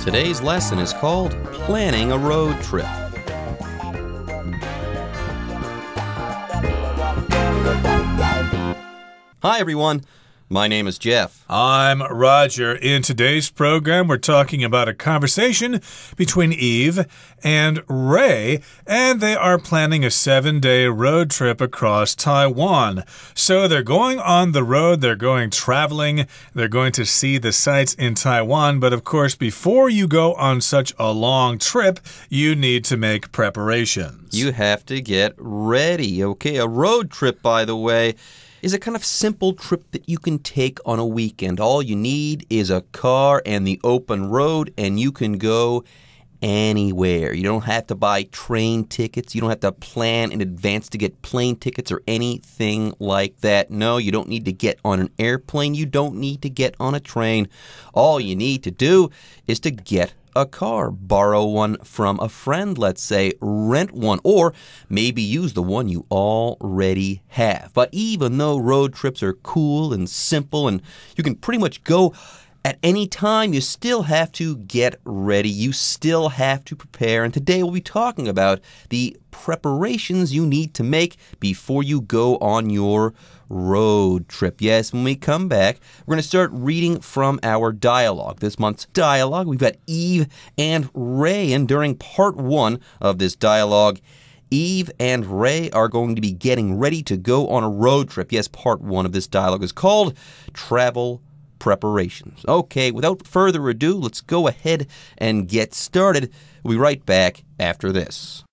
Today's lesson is called Planning a Road Trip. Hi, everyone. My name is Jeff. I'm Roger. In today's program, we're talking about a conversation between Eve and Ray, and they are planning a 7-day road trip across Taiwan. So they're going on the road, they're going traveling, they're going to see the sights in Taiwan, but of course, before you go on such a long trip, you need to make preparations. You have to get ready, okay? A road trip, by the way, is a kind of simple trip that you can take on a weekend. All you need is a car and the open road, and you can go anywhere. You don't have to buy train tickets. You don't have to plan in advance to get plane tickets or anything like that. No, you don't need to get on an airplane. You don't need to get on a train. All you need to do is to get a car, borrow one from a friend, let's say, rent one, or maybe use the one you already have. But even though road trips are cool and simple and you can pretty much go at any time, you still have to get ready. You still have to prepare. And today we'll be talking about the preparations you need to make before you go on your road trip. Yes, when we come back, we're going to start reading from our dialogue. This month's dialogue, we've got Eve and Ray. And during part 1 of this dialogue, Eve and Ray are going to be getting ready to go on a road trip. Yes, part 1 of this dialogue is called Travel Preparations. Okay, without further ado, let's go ahead and get started. We'll be right back after this.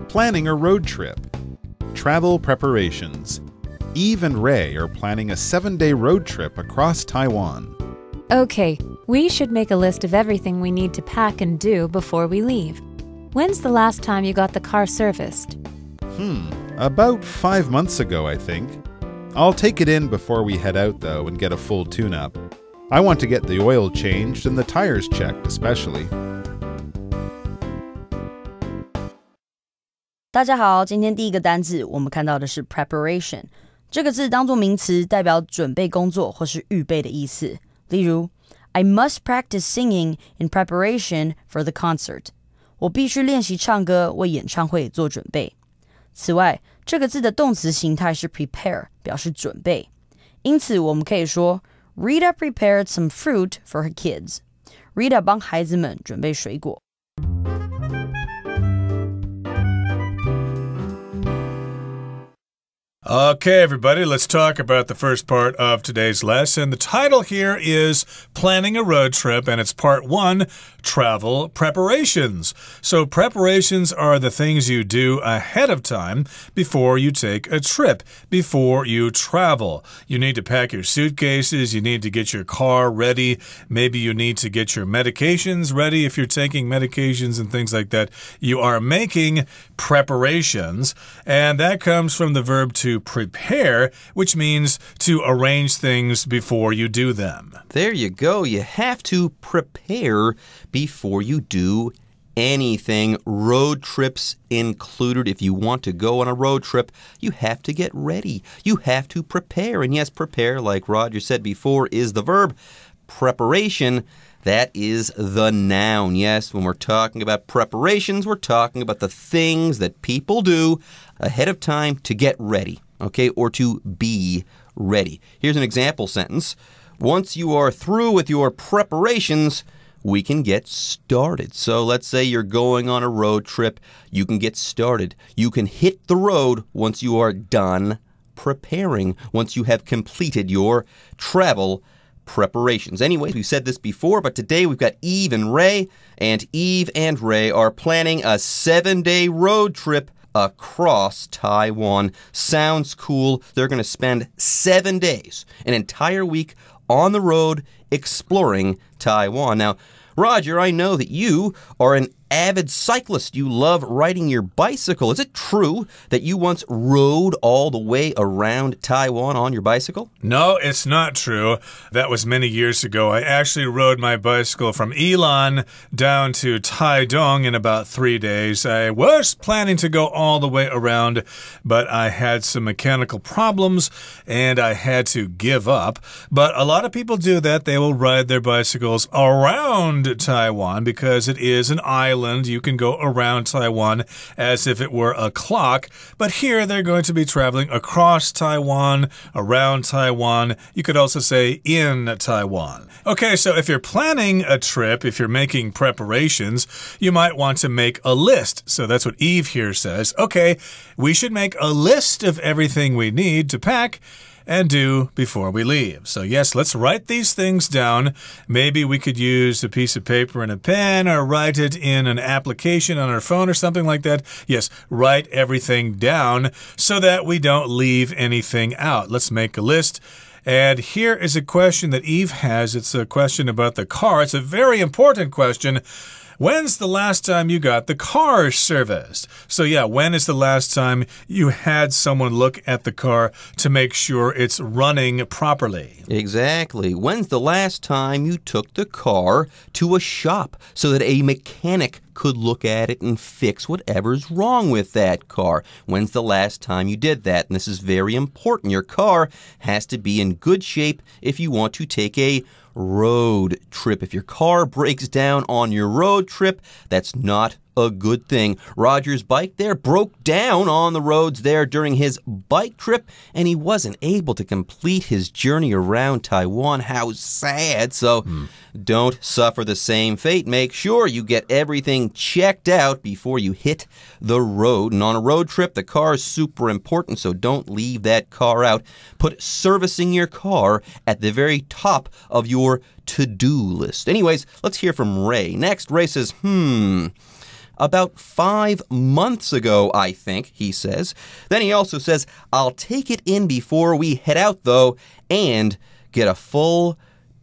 Planning a road trip. Travel preparations. Eve and Ray are planning a 7-day road trip across Taiwan. Okay, we should make a list of everything we need to pack and do before we leave. When's the last time you got the car serviced? About 5 months ago, I think. I'll take it in before we head out, though, and get a full tune-up. I want to get the oil changed and the tires checked, especially. 大家好，今天第一个单字我们看到的是 preparation。这个字当作名词，代表准备工作或是预备的意思。例如 I must practice singing in preparation for the concert. 我必须练习唱歌，为演唱会做准备。此外，这个字的动词形态是 prepare， 表示准备。因此，我们可以说 Rita prepared some fruit for her kids. Rita 帮孩子们准备水果。Okay, everybody, let's talk about the first part of today's lesson. The title here is Planning a Road Trip, and it's part 1, Travel Preparations. So preparations are the things you do ahead of time before you take a trip, before you travel. You need to pack your suitcases, you need to get your car ready, maybe you need to get your medications ready if you're taking medications and things like that. You are making preparations, and that comes from the verb to prepare, which means to arrange things before you do them. There you go. You have to prepare before you do anything. Road trips included. If you want to go on a road trip, you have to get ready. You have to prepare. And yes, prepare, like Roger said before, is the verb. Preparation, that is the noun. Yes, when we're talking about preparations, we're talking about the things that people do ahead of time to get ready, okay, or to be ready. Here's an example sentence. Once you are through with your preparations, we can get started. So let's say you're going on a road trip. You can get started. You can hit the road once you are done preparing, once you have completed your travel preparations. Anyways, we've said this before, but today we've got Eve and Ray, and Eve and Ray are planning a 7-day road trip across Taiwan. Sounds cool. They're going to spend 7 days, an entire week on the road exploring Taiwan. Now, Roger, I know that you are an avid cyclist. You love riding your bicycle. Is it true that you once rode all the way around Taiwan on your bicycle? No, it's not true. That was many years ago. I actually rode my bicycle from Yilan down to Taidong in about 3 days. I was planning to go all the way around, but I had some mechanical problems and I had to give up. But a lot of people do that. They will ride their bicycles around Taiwan because it is an island. You can go around Taiwan as if it were a clock. But here they're going to be traveling across Taiwan, around Taiwan. You could also say in Taiwan. Okay, so if you're planning a trip, if you're making preparations, you might want to make a list. So that's what Eve here says. Okay, we should make a list of everything we need to pack and do before we leave. So yes, let's write these things down. Maybe we could use a piece of paper and a pen or write it in an application on our phone or something like that. Yes, write everything down so that we don't leave anything out. Let's make a list. And here is a question that Eve has. It's a question about the car. It's a very important question. When's the last time you got the car serviced? So yeah, when is the last time you had someone look at the car to make sure it's running properly? Exactly. When's the last time you took the car to a shop so that a mechanic could look at it and fix whatever's wrong with that car? When's the last time you did that? And this is very important. Your car has to be in good shape if you want to take a road trip. If your car breaks down on your road trip, that's not a good thing. Roger's bike there broke down on the roads there during his bike trip, and he wasn't able to complete his journey around Taiwan. How sad. So don't suffer the same fate. Make sure you get everything checked out before you hit the road. And on a road trip, the car is super important, so don't leave that car out. Put servicing your car at the very top of your to-do list. Anyways, let's hear from Ray. Next, Ray says, about 5 months ago, I think, he says. Then he also says, I'll take it in before we head out, though, and get a full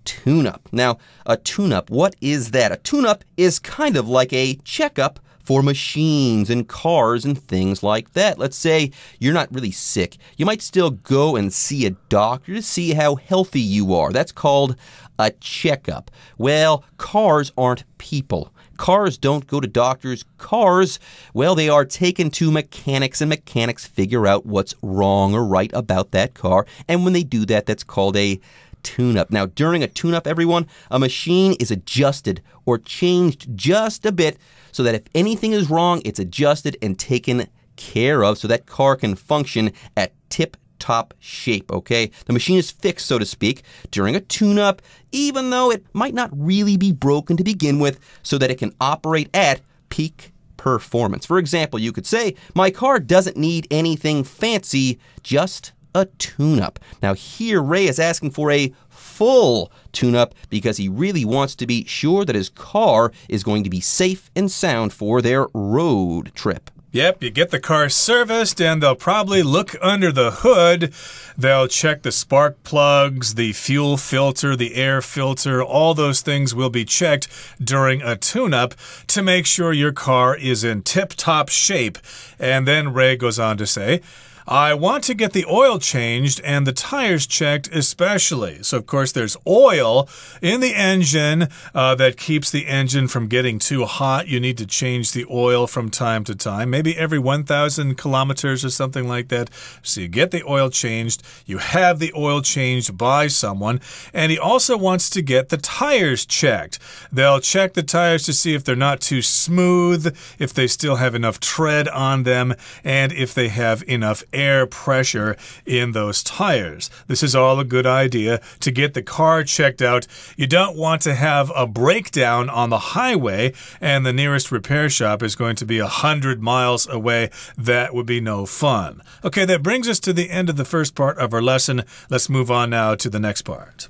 tune-up. Now, a tune-up, what is that? A tune-up is kind of like a checkup for machines and cars and things like that. Let's say you're not really sick. You might still go and see a doctor to see how healthy you are. That's called a checkup. Well, cars aren't people. Cars don't go to doctors. Cars, well, they are taken to mechanics, and mechanics figure out what's wrong or right about that car. And when they do that, that's called a tune-up. Now, during a tune-up, everyone, a machine is adjusted or changed just a bit so that if anything is wrong, it's adjusted and taken care of so that car can function at tip-top shape, okay? The machine is fixed, so to speak, during a tune-up, even though it might not really be broken to begin with, so that it can operate at peak performance. For example, you could say, my car doesn't need anything fancy, just a tune-up. Now here, Ray is asking for a full tune-up because he really wants to be sure that his car is going to be safe and sound for their road trip. Yep, you get the car serviced and they'll probably look under the hood. They'll check the spark plugs, the fuel filter, the air filter. All those things will be checked during a tune-up to make sure your car is in tip-top shape. And then Ray goes on to say, I want to get the oil changed and the tires checked especially. So, of course, there's oil in the engine that keeps the engine from getting too hot. You need to change the oil from time to time, maybe every 1,000 kilometers or something like that. So you get the oil changed. You have the oil changed by someone. And he also wants to get the tires checked. They'll check the tires to see if they're not too smooth, if they still have enough tread on them, and if they have enough air pressure in those tires. This is all a good idea to get the car checked out. You don't want to have a breakdown on the highway and the nearest repair shop is going to be 100 miles away. That would be no fun. Okay, that brings us to the end of the first part of our lesson. Let's move on now to the next part.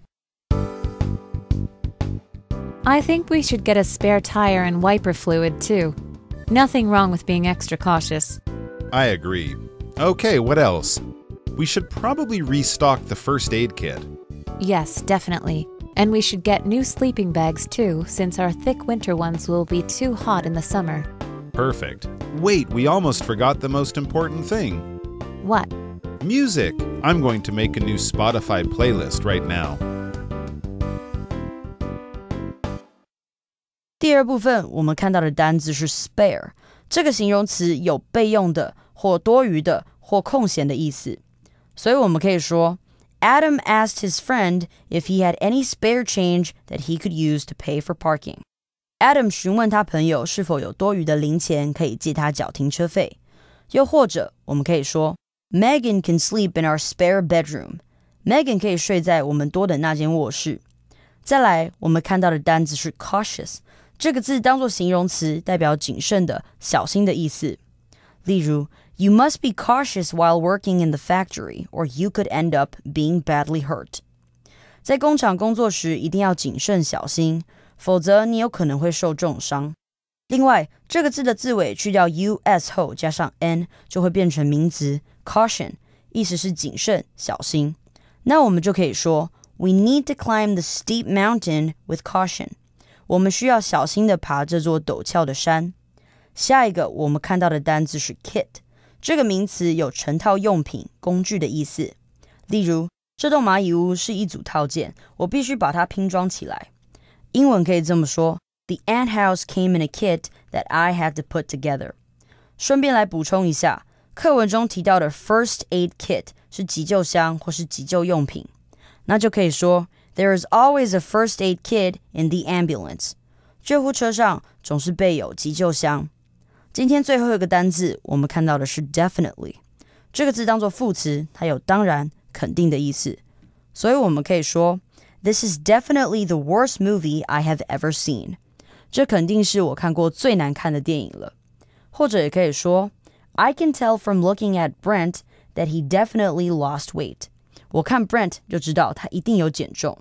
I think we should get a spare tire and wiper fluid, too. Nothing wrong with being extra cautious. I agree. Okay, what else? We should probably restock the first aid kit. Yes, definitely. And we should get new sleeping bags too, since our thick winter ones will be too hot in the summer. Perfect. Wait, we almost forgot the most important thing. What? Music. I'm going to make a new Spotify playlist right now. 第二部分我们看到的单字是 spare， 这个形容词有备用的或多余的或空闲的意思，所以我们可以说Adam asked his friend if he had any spare change that he could use to pay for parking. Adam 询问他朋友是否有多余的零钱可以借他缴停车费。又或者我们可以说 Megan can sleep in our spare bedroom. Megan 可以睡在我们多的那间卧室。再来我们看到的单字是 cautious， 这个字当作形容词代表谨慎的、小心的意思。例如You must be cautious while working in the factory, or you could end up being badly hurt. 在工厂工作时一定要谨慎小心，否则你有可能会受重伤。另外，这个字的字尾去掉 us 后加上 n， 就会变成名词 caution， 意思是谨慎小心。那我们就可以说 We need to climb the steep mountain with caution. 我们需要小心地爬这座陡峭的山。下一个我们看到的单字是 kit。这个名词有成套用品、工具的意思。例如，这栋蚂蚁屋是一组套件，我必须把它拼装起来。英文可以这么说 The ant house came in a kit that I had to put together. 顺便来补充一下，课文中提到的 first aid kit 是急救箱或是急救用品。那就可以说 There is always a first aid kit in the ambulance. 救护车上总是备有急救箱。今天最后一个单字我们看到的是 definitely， 这个字当作副词，它有当然、肯定的意思，所以我们可以说 This is definitely the worst movie I have ever seen. 这肯定是我看过最难看的电影了。或者也可以说 I can tell from looking at Brent that he definitely lost weight. 我看 Brent 就知道他一定有减重。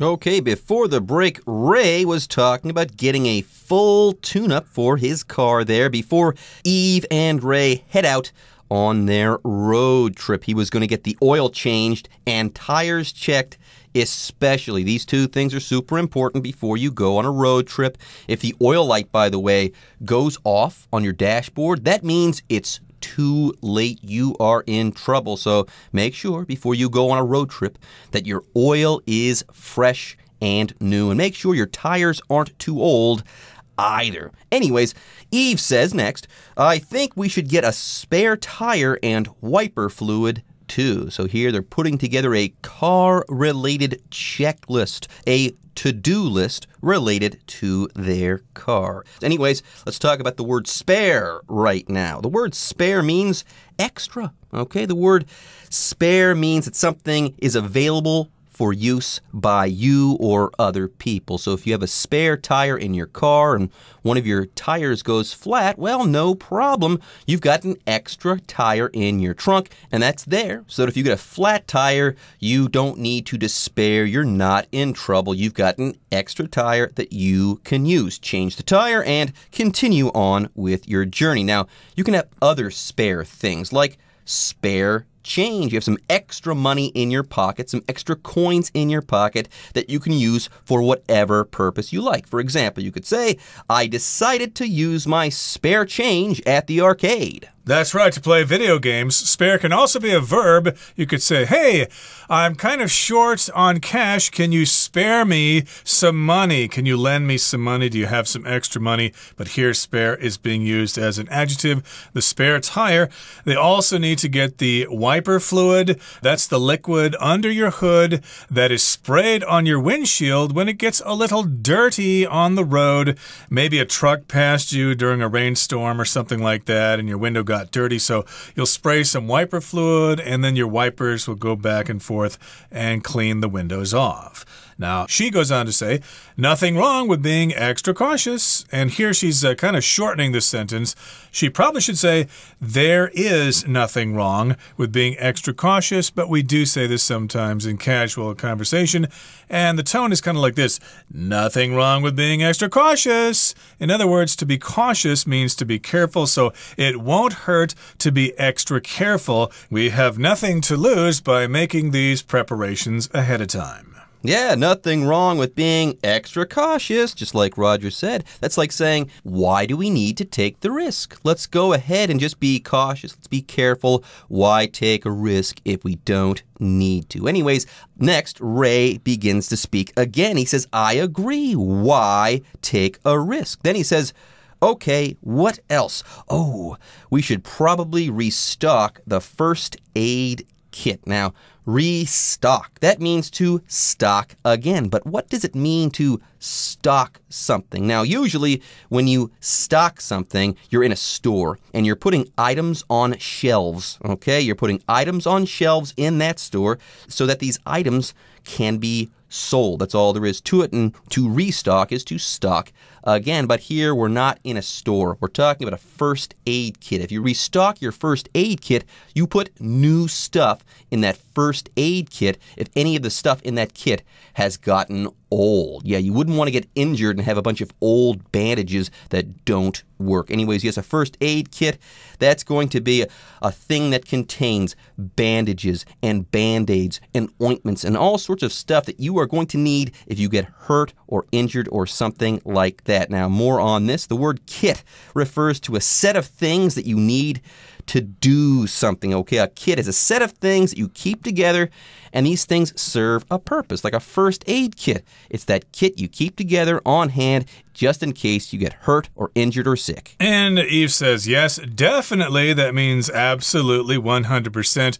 Okay, before the break, Ray was talking about getting a full tune-up for his car there before Eve and Ray head out on their road trip. He was going to get the oil changed and tires checked, especially. These two things are super important before you go on a road trip. If the oil light, by the way, goes off on your dashboard, that means it's too late. You are in trouble. So make sure before you go on a road trip that your oil is fresh and new. And make sure your tires aren't too old either. Anyways, Eve says next, I think we should get a spare tire and wiper fluid too. So here they're putting together a car-related checklist, a to-do list related to their car. Anyways, let's talk about the word spare right now. The word spare means extra, okay? The word spare means that something is available for use by you or other people. So if you have a spare tire in your car and one of your tires goes flat, well, no problem. You've got an extra tire in your trunk, and that's there. So that if you get a flat tire, you don't need to despair. You're not in trouble. You've got an extra tire that you can use. Change the tire and continue on with your journey. Now, you can have other spare things like spare change. You have some extra money in your pocket, some extra coins in your pocket that you can use for whatever purpose you like. For example, you could say, I decided to use my spare change at the arcade. That's right, to play video games. Spare can also be a verb. You could say, hey, I'm kind of short on cash. Can you spare me some money? Can you lend me some money? Do you have some extra money? But here, spare is being used as an adjective. The spare tire. They also need to get the wiper fluid. That's the liquid under your hood that is sprayed on your windshield when it gets a little dirty on the road. Maybe a truck passed you during a rainstorm or something like that, and your window got dirty, so you'll spray some wiper fluid and then your wipers will go back and forth and clean the windows off. Now, she goes on to say, nothing wrong with being extra cautious. And here she's kind of shortening this sentence. She probably should say, there is nothing wrong with being extra cautious, but we do say this sometimes in casual conversation. And the tone is kind of like this, nothing wrong with being extra cautious. In other words, to be cautious means to be careful, so it won't hurt to be extra careful. We have nothing to lose by making these preparations ahead of time. Yeah, nothing wrong with being extra cautious, just like Roger said. That's like saying, why do we need to take the risk? Let's go ahead and just be cautious. Let's be careful. Why take a risk if we don't need to? Anyways, next, Ray begins to speak again. He says, I agree. Why take a risk? Then he says, okay, what else? Oh, we should probably restock the first aid kit. Now, restock. That means to stock again. But what does it mean to stock something? Now, usually when you stock something, you're in a store and you're putting items on shelves, okay? You're putting items on shelves in that store so that these items can be sold. That's all there is to it. And to restock is to stock again. But here we're not in a store. We're talking about a first aid kit. If you restock your first aid kit, you put new stuff in that first aid kit if any of the stuff in that kit has gotten old. Yeah, you wouldn't want to get injured and have a bunch of old bandages that don't work. Anyways, yes, a first aid kit, that's going to be a thing that contains bandages and Band-Aids and ointments and all sorts of stuff that you are going to need if you get hurt or injured or something like that. Now, more on this. The word kit refers to a set of things that you need to do something, okay? A kit is a set of things that you keep together, and these things serve a purpose, like a first aid kit. It's that kit you keep together on hand just in case you get hurt or injured or sick. And Eve says, yes, definitely. That means absolutely 100%.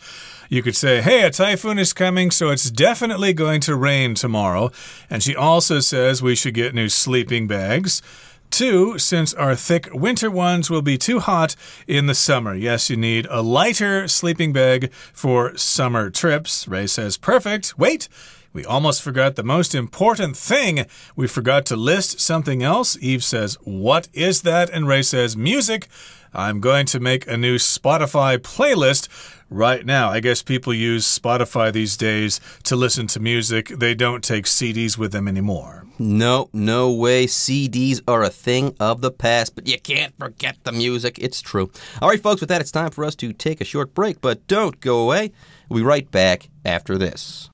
You could say, hey, a typhoon is coming, so it's definitely going to rain tomorrow. And she also says we should get new sleeping bags. 2, since our thick winter ones will be too hot in the summer. Yes, you need a lighter sleeping bag for summer trips. Ray says, perfect. Wait, we almost forgot the most important thing. We forgot to list something else. Eve says, what is that? And Ray says, music. I'm going to make a new Spotify playlist right now. I guess people use Spotify these days to listen to music. They don't take CDs with them anymore. No way. CDs are a thing of the past, but you can't forget the music. It's true. All right, folks, with that, it's time for us to take a short break, but don't go away. We'll be right back after this.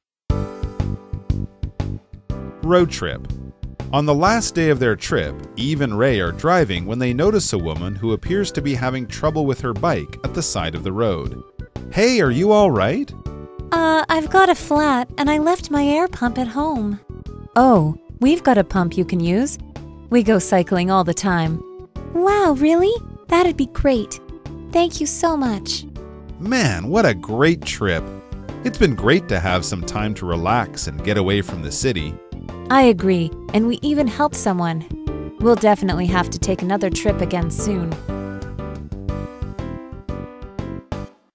Road trip. On the last day of their trip, Eve and Ray are driving when they notice a woman who appears to be having trouble with her bike at the side of the road. Hey, are you all right? I've got a flat and I left my air pump at home. Oh, we've got a pump you can use. We go cycling all the time. Wow, really? That'd be great. Thank you so much. Man, what a great trip. It's been great to have some time to relax and get away from the city. I agree, and we even helped someone. We'll definitely have to take another trip again soon.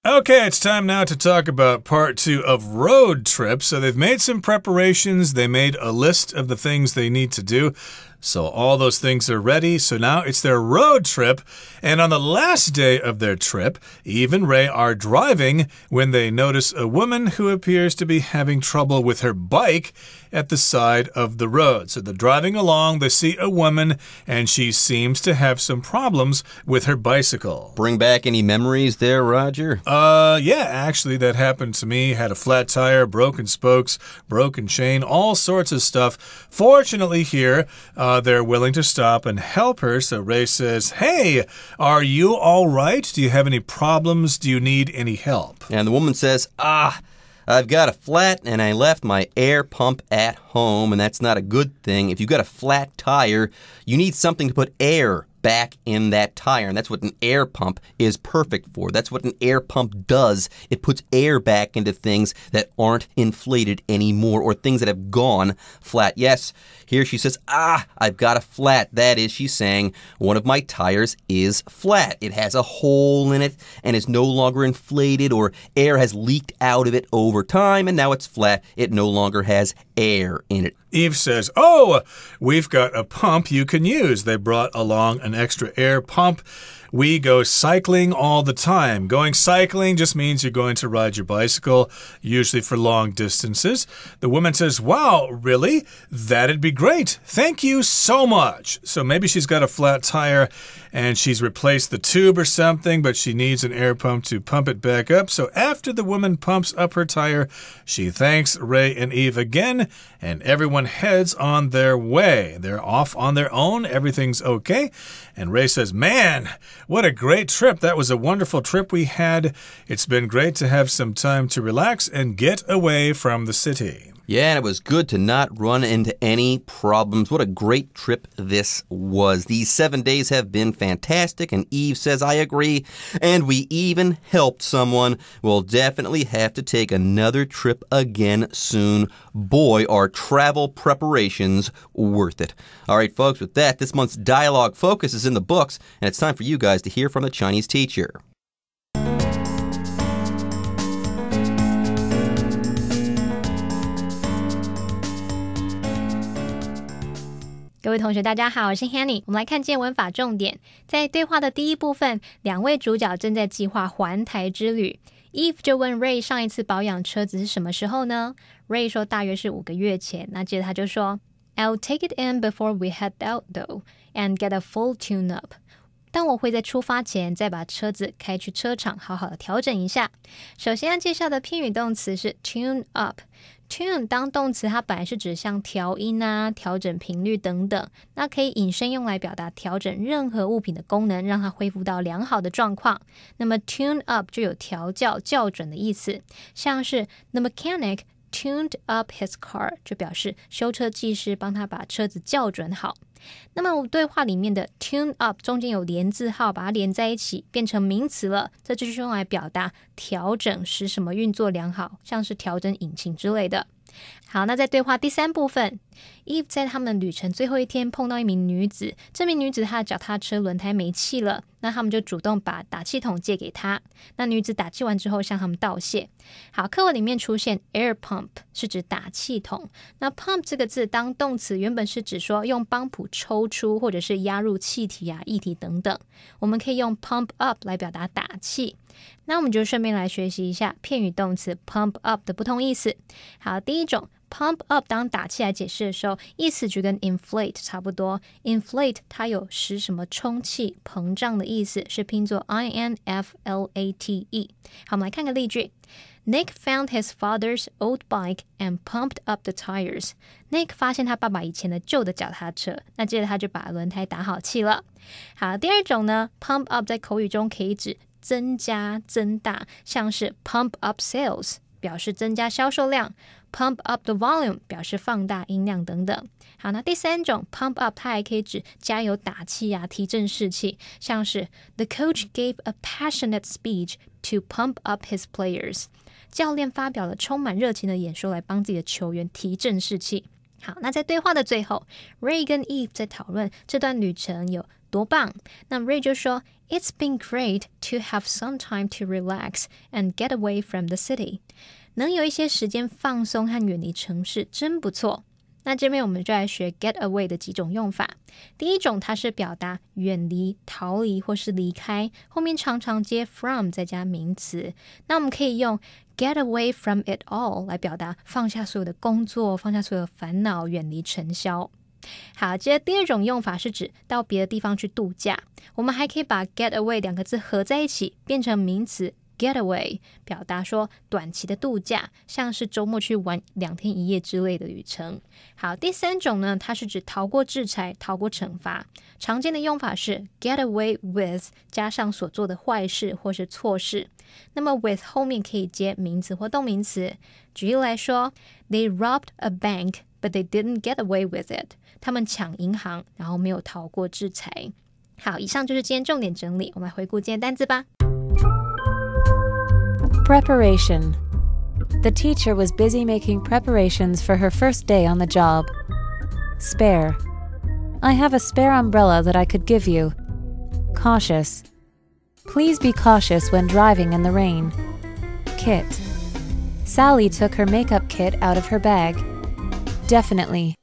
Okay, it's time now to talk about part 2 of road trips. So they've made some preparations. They made a list of the things they need to do. So all those things are ready. So now it's their road trip. And on the last day of their trip, Eve and Ray are driving when they notice a woman who appears to be having trouble with her bike at the side of the road. So they're driving along, they see a woman, and she seems to have some problems with her bicycle. Bring back any memories there, Roger? Yeah, actually, that happened to me. Had a flat tire, broken spokes, broken chain, all sorts of stuff. Fortunately here, they're willing to stop and help her. So Ray says, hey, are you all right? Do you have any problems? Do you need any help? And the woman says, I've got a flat and I left my air pump at home, and that's not a good thing. If you've got a flat tire, you need something to put air back in that tire. And that's what an air pump is perfect for. That's what an air pump does. It puts air back into things that aren't inflated anymore or things that have gone flat. Yes, here she says, I've got a flat. That is, she's saying one of my tires is flat. It has a hole in it and is no longer inflated, or air has leaked out of it over time and now it's flat. It no longer has air in it. Eve says, we've got a pump you can use. They brought along an extra air pump. We go cycling all the time. Going cycling just means you're going to ride your bicycle, usually for long distances. The woman says, wow, really? That'd be great. Thank you so much. So maybe she's got a flat tire and she's replaced the tube or something, but she needs an air pump to pump it back up. So after the woman pumps up her tire, she thanks Ray and Eve again, and everyone heads on their way. They're off on their own. Everything's okay. And Ray says, man, what a great trip. That was a wonderful trip we had. It's been great to have some time to relax and get away from the city. Yeah, and it was good to not run into any problems. What a great trip this was. These 7 days have been fantastic, and Eve says, I agree, and we even helped someone. We'll definitely have to take another trip again soon. Boy, are travel preparations worth it. All right, folks, with that, this month's dialogue focus is in the books, and it's time for you guys to hear from the Chinese teacher. 各位同学大家好，我是 Hanny。 我们来看见文法重点。在对话的第一部分，两位主角正在计划环台之旅。 Eve 就问 Ray 上一次保养车子是什么时候呢？ Ray 说大约是5个月前。那接着他就说 I'll take it in before we head out though and get a full tune-up。 但我会在出发前再把车子开去车厂好好的调整一下。首先要介绍的片语动词是 tune up。Tune 当动词，它本来是指像调音啊、调整频率等等，那可以引申用来表达调整任何物品的功能，让它恢复到良好的状况。那么 tune up 就有调教、校准的意思，像是 The mechanic tuned up his car 就表示修车技师帮他把车子校准好。那么对话里面的 tune up 中间有连字号，把它连在一起变成名词了，这就是用来表达调整，使什么运作良好，像是调整引擎之类的。好，那在对话第3部分， Eve 在他们旅程最后一天碰到一名女子，这名女子她的脚踏车轮胎没气了，那他们就主动把打气筒借给她。那女子打气完之后向他们道谢。好，课文里面出现 air pump 是指打气筒，那 pump 这个字当动词原本是指说用帮浦抽出或者是压入气体啊、液体等等，我们可以用 pump up 来表达打气。那我们就顺便来学习一下片语动词 pump up 的不同意思。好，第一种 pump up 当打气来解释的时候，意思就跟 inflate 差不多。inflate 它有使什么充气、膨胀的意思，是拼作 inflate。好，我们来看个例句。Nick found his father's old bike and pumped up the tires. Nick 发现他爸爸以前的旧的脚踏车，那接着他就把轮胎打好气了。好，第二种呢 ，pump up 在口语中可以指增加、增大，像是 pump up sales 表示增加销售量， pump up the volume 表示放大音量等等。好，那第3种 pump up 它还可以指加油打气啊，提振士气，像是 The coach gave a passionate speech to pump up his players。 教练发表了充满热情的演说来帮自己的球员提振士气。好，那在对话的最后， Ray 跟 Eve 在讨论这段旅程有多棒。那 Ray 就说 It's been great to have some time to relax and get away from the city。 能有一些时间放松和远离城市真不错。那这边我们就来学 get away 的几种用法。第一种，它是表达远离、逃离或是离开，后面常常接 from 再加名词。那我们可以用 get away from it all 来表达放下所有的工作，放下所有的烦恼，远离尘嚣。好，接着第二种用法是指到别的地方去度假，我们还可以把 get away 2个字合在一起变成名词getaway， 表达说短期的度假，像是周末去玩2天1夜之类的旅程。好，第3种呢，它是指逃过制裁、逃过惩罚。常见的用法是 get away with 加上所做的坏事或是错事。那么 with 后面可以接名词或动名词。举例来说 They robbed a bank but they didn't get away with it。 他们抢银行，然后没有逃过制裁。好，以上就是今天重点整理，我们来回顾今天单字吧。Preparation. The teacher was busy making preparations for her first day on the job. Spare. I have a spare umbrella that I could give you. Cautious. Please be cautious when driving in the rain. Kit. Sally took her makeup kit out of her bag. Definitely.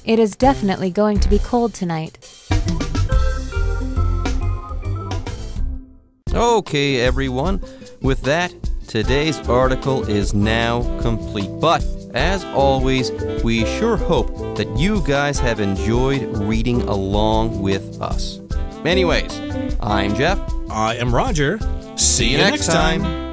It is definitely going to be cold tonight. Okay, everyone. With that, today's article is now complete. But, as always, we sure hope that you guys have enjoyed reading along with us. Anyways, I'm Jeff. I am Roger. See you next time.